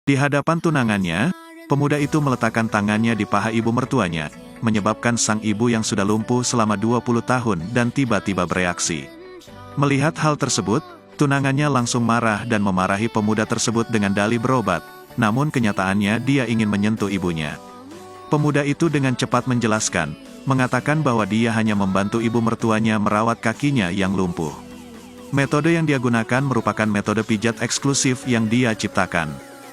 Di hadapan tunangannya, pemuda itu meletakkan tangannya di paha ibu mertuanya, menyebabkan sang ibu yang sudah lumpuh selama 20 tahun dan tiba-tiba bereaksi. Melihat hal tersebut, tunangannya langsung marah dan memarahi pemuda tersebut dengan dalih berobat, namun kenyataannya dia ingin menyentuh ibunya. Pemuda itu dengan cepat menjelaskan, mengatakan bahwa dia hanya membantu ibu mertuanya merawat kakinya yang lumpuh. Metode yang dia gunakan merupakan metode pijat eksklusif yang dia ciptakan.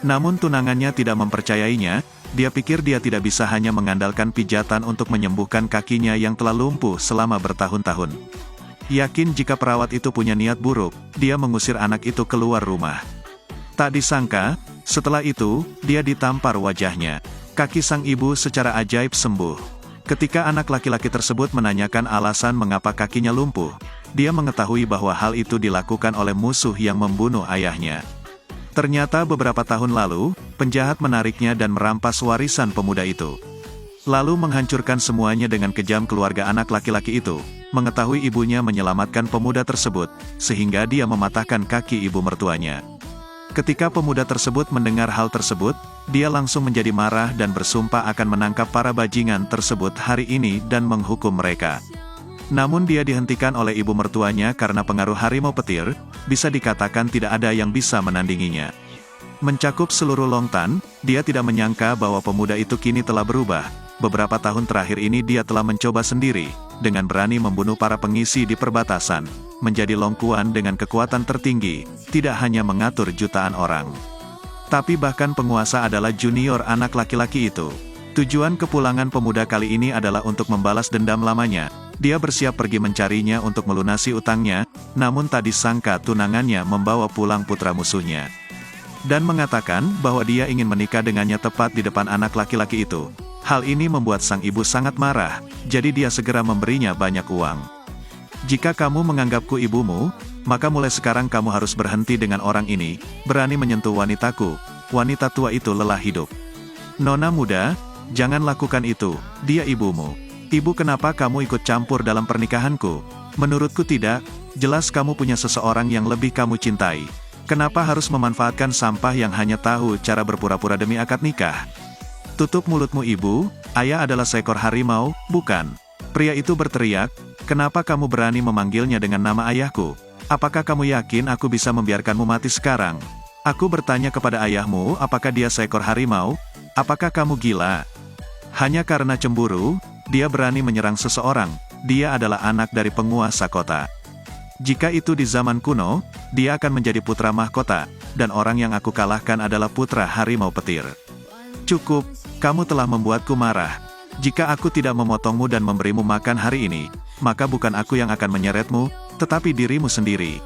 Namun tunangannya tidak mempercayainya, dia pikir dia tidak bisa hanya mengandalkan pijatan untuk menyembuhkan kakinya yang telah lumpuh selama bertahun-tahun. Yakin jika perawat itu punya niat buruk, dia mengusir anak itu keluar rumah. Tak disangka, setelah itu, dia ditampar wajahnya. Kaki sang ibu secara ajaib sembuh. Ketika anak laki-laki tersebut menanyakan alasan mengapa kakinya lumpuh, dia mengetahui bahwa hal itu dilakukan oleh musuh yang membunuh ayahnya. Ternyata beberapa tahun lalu, penjahat menariknya dan merampas warisan pemuda itu. Lalu menghancurkan semuanya dengan kejam keluarga anak laki-laki itu, mengetahui ibunya menyelamatkan pemuda tersebut, sehingga dia mematahkan kaki ibu mertuanya. Ketika pemuda tersebut mendengar hal tersebut, dia langsung menjadi marah dan bersumpah akan menangkap para bajingan tersebut hari ini dan menghukum mereka. Namun dia dihentikan oleh ibu mertuanya karena pengaruh harimau petir, bisa dikatakan tidak ada yang bisa menandinginya. Mencakup seluruh Longtan, dia tidak menyangka bahwa pemuda itu kini telah berubah. Beberapa tahun terakhir ini dia telah mencoba sendiri, dengan berani membunuh para pengisi di perbatasan, menjadi Longkuan dengan kekuatan tertinggi, tidak hanya mengatur jutaan orang. Tapi bahkan penguasa adalah junior anak laki-laki itu. Tujuan kepulangan pemuda kali ini adalah untuk membalas dendam lamanya. Dia bersiap pergi mencarinya untuk melunasi utangnya, namun tak disangka tunangannya membawa pulang putra musuhnya. Dan mengatakan bahwa dia ingin menikah dengannya tepat di depan anak laki-laki itu. Hal ini membuat sang ibu sangat marah, jadi dia segera memberinya banyak uang. Jika kamu menganggapku ibumu, maka mulai sekarang kamu harus berhenti dengan orang ini, berani menyentuh wanitaku. Wanita tua itu lelah hidup. Nona muda, jangan lakukan itu, dia ibumu. Ibu, kenapa kamu ikut campur dalam pernikahanku? Menurutku tidak, jelas kamu punya seseorang yang lebih kamu cintai. Kenapa harus memanfaatkan sampah yang hanya tahu cara berpura-pura demi akad nikah? Tutup mulutmu ibu, ayah adalah seekor harimau, bukan? Pria itu berteriak, kenapa kamu berani memanggilnya dengan nama ayahku? Apakah kamu yakin aku bisa membiarkanmu mati sekarang? Aku bertanya kepada ayahmu, apakah dia seekor harimau? Apakah kamu gila? Hanya karena cemburu, dia berani menyerang seseorang. Dia adalah anak dari penguasa kota. Jika itu di zaman kuno, dia akan menjadi putra mahkota, dan orang yang aku kalahkan adalah putra harimau petir. Cukup, kamu telah membuatku marah. Jika aku tidak memotongmu dan memberimu makan hari ini, maka bukan aku yang akan menyeretmu, tetapi dirimu sendiri.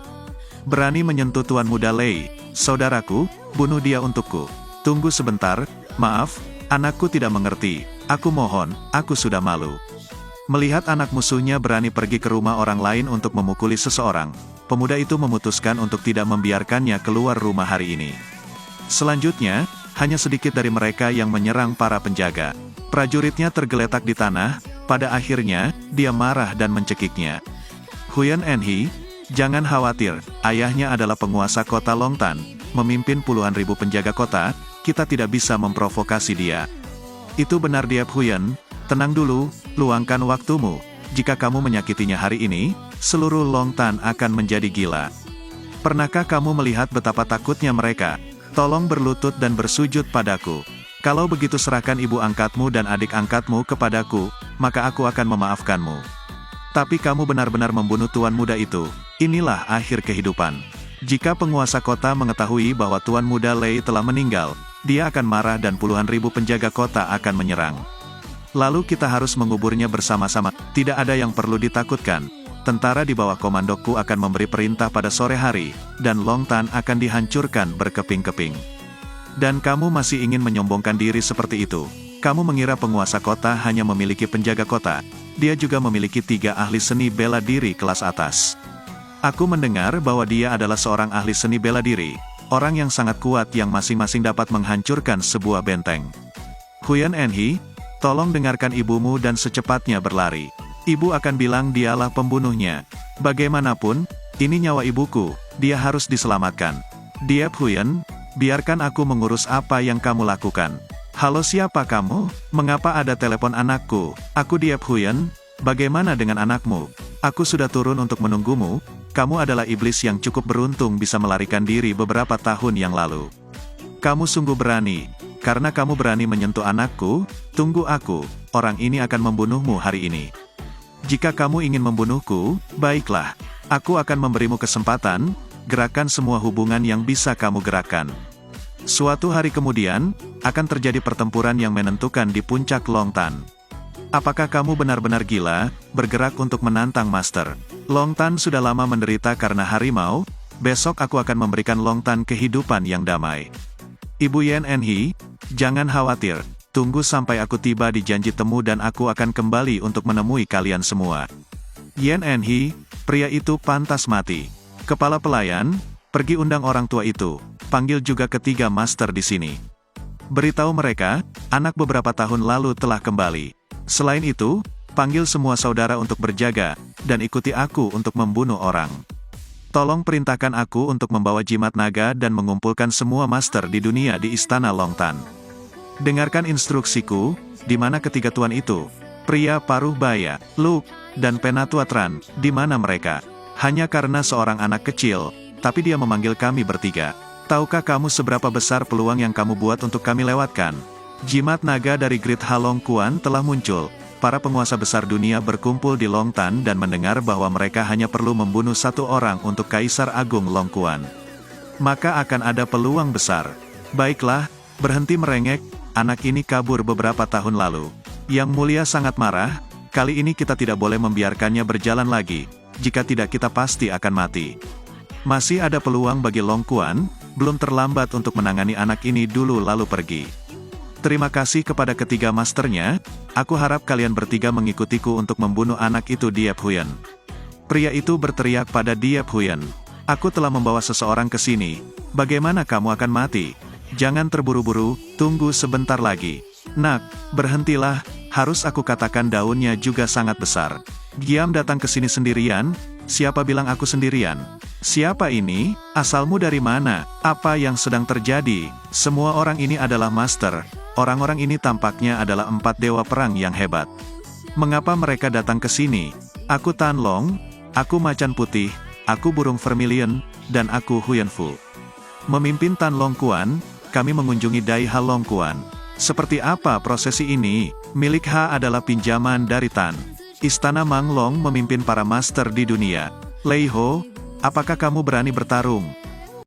Berani menyentuh Tuan Muda Lei, saudaraku, bunuh dia untukku. Tunggu sebentar, maaf, anakku tidak mengerti. Aku mohon, aku sudah malu. Melihat anak musuhnya berani pergi ke rumah orang lain untuk memukuli seseorang, pemuda itu memutuskan untuk tidak membiarkannya keluar rumah hari ini. Selanjutnya, hanya sedikit dari mereka yang menyerang para penjaga. Prajuritnya tergeletak di tanah, pada akhirnya, dia marah dan mencekiknya. Huyan Enhi, jangan khawatir, ayahnya adalah penguasa kota Longtan, memimpin puluhan ribu penjaga kota, kita tidak bisa memprovokasi dia. Itu benar Diep Huyan, tenang dulu, luangkan waktumu. Jika kamu menyakitinya hari ini, seluruh Longtan akan menjadi gila. Pernahkah kamu melihat betapa takutnya mereka? Tolong berlutut dan bersujud padaku. Kalau begitu serahkan ibu angkatmu dan adik angkatmu kepadaku, maka aku akan memaafkanmu. Tapi kamu benar-benar membunuh Tuan Muda itu. Inilah akhir kehidupan. Jika penguasa kota mengetahui bahwa Tuan Muda Lei telah meninggal, dia akan marah dan puluhan ribu penjaga kota akan menyerang. Lalu kita harus menguburnya bersama-sama. Tidak ada yang perlu ditakutkan. Tentara di bawah komandoku akan memberi perintah pada sore hari, dan Longtan akan dihancurkan berkeping-keping. Dan kamu masih ingin menyombongkan diri seperti itu. Kamu mengira penguasa kota hanya memiliki penjaga kota. Dia juga memiliki 3 ahli seni bela diri kelas atas. Aku mendengar bahwa dia adalah seorang ahli seni bela diri. Orang yang sangat kuat yang masing-masing dapat menghancurkan sebuah benteng. Huyan Enhi, tolong dengarkan ibumu dan secepatnya berlari. Ibu akan bilang dialah pembunuhnya. Bagaimanapun, ini nyawa ibuku, dia harus diselamatkan. Diep Huyan, biarkan aku mengurus apa yang kamu lakukan. Halo, siapa kamu? Mengapa ada telepon anakku? Aku Diep Huyen, bagaimana dengan anakmu? Aku sudah turun untuk menunggumu, kamu adalah iblis yang cukup beruntung bisa melarikan diri beberapa tahun yang lalu. Kamu sungguh berani, karena kamu berani menyentuh anakku, tunggu aku, orang ini akan membunuhmu hari ini. Jika kamu ingin membunuhku, baiklah. Aku akan memberimu kesempatan, gerakan semua hubungan yang bisa kamu gerakan. Suatu hari kemudian, akan terjadi pertempuran yang menentukan di puncak Long Tan. Apakah kamu benar-benar gila, bergerak untuk menantang Master? Long Tan sudah lama menderita karena harimau, besok aku akan memberikan Long Tan kehidupan yang damai. Ibu Yen Enhi, jangan khawatir. Tunggu sampai aku tiba di janji temu dan aku akan kembali untuk menemui kalian semua. Yen Enhi, pria itu pantas mati. Kepala pelayan, pergi undang orang tua itu, panggil juga ketiga master di sini. Beritahu mereka, anak beberapa tahun lalu telah kembali. Selain itu, panggil semua saudara untuk berjaga, dan ikuti aku untuk membunuh orang. Tolong perintahkan aku untuk membawa jimat naga dan mengumpulkan semua master di dunia di Istana Long Tan. Dengarkan instruksiku, di mana ketiga tuan itu? Pria paruh baya, Luke, dan Penatua Tran, di mana mereka? Hanya karena seorang anak kecil, tapi dia memanggil kami bertiga. Tahukah kamu seberapa besar peluang yang kamu buat untuk kami lewatkan? Jimat naga dari Great Halong Kuan telah muncul. Para penguasa besar dunia berkumpul di Long Tan dan mendengar bahwa mereka hanya perlu membunuh satu orang untuk Kaisar Agung Long Kuan. Maka akan ada peluang besar. Baiklah, berhenti merengek. Anak ini kabur beberapa tahun lalu. Yang Mulia sangat marah, kali ini kita tidak boleh membiarkannya berjalan lagi, jika tidak kita pasti akan mati. Masih ada peluang bagi Long Kuan, belum terlambat untuk menangani anak ini dulu lalu pergi. Terima kasih kepada ketiga masternya, aku harap kalian bertiga mengikutiku untuk membunuh anak itu Diep Huyen. Pria itu berteriak pada Diep Huyen. Aku telah membawa seseorang ke sini, bagaimana kamu akan mati? Jangan terburu-buru, tunggu sebentar lagi. Nak, berhentilah, harus aku katakan daunnya juga sangat besar. Giam datang ke sini sendirian, siapa bilang aku sendirian? Siapa ini? Asalmu dari mana? Apa yang sedang terjadi? Semua orang ini adalah master, orang-orang ini tampaknya adalah 4 dewa perang yang hebat. Mengapa mereka datang ke sini? Aku Tan Long, aku macan putih, aku burung vermilion, dan aku Huyen Fu. Memimpin Tan Long Kuan, kami mengunjungi Dai Ha Long Kuan. Seperti apa prosesi ini? Milik Ha adalah pinjaman dari Tan. Istana Mang Long memimpin para master di dunia. Lei Ho, apakah kamu berani bertarung?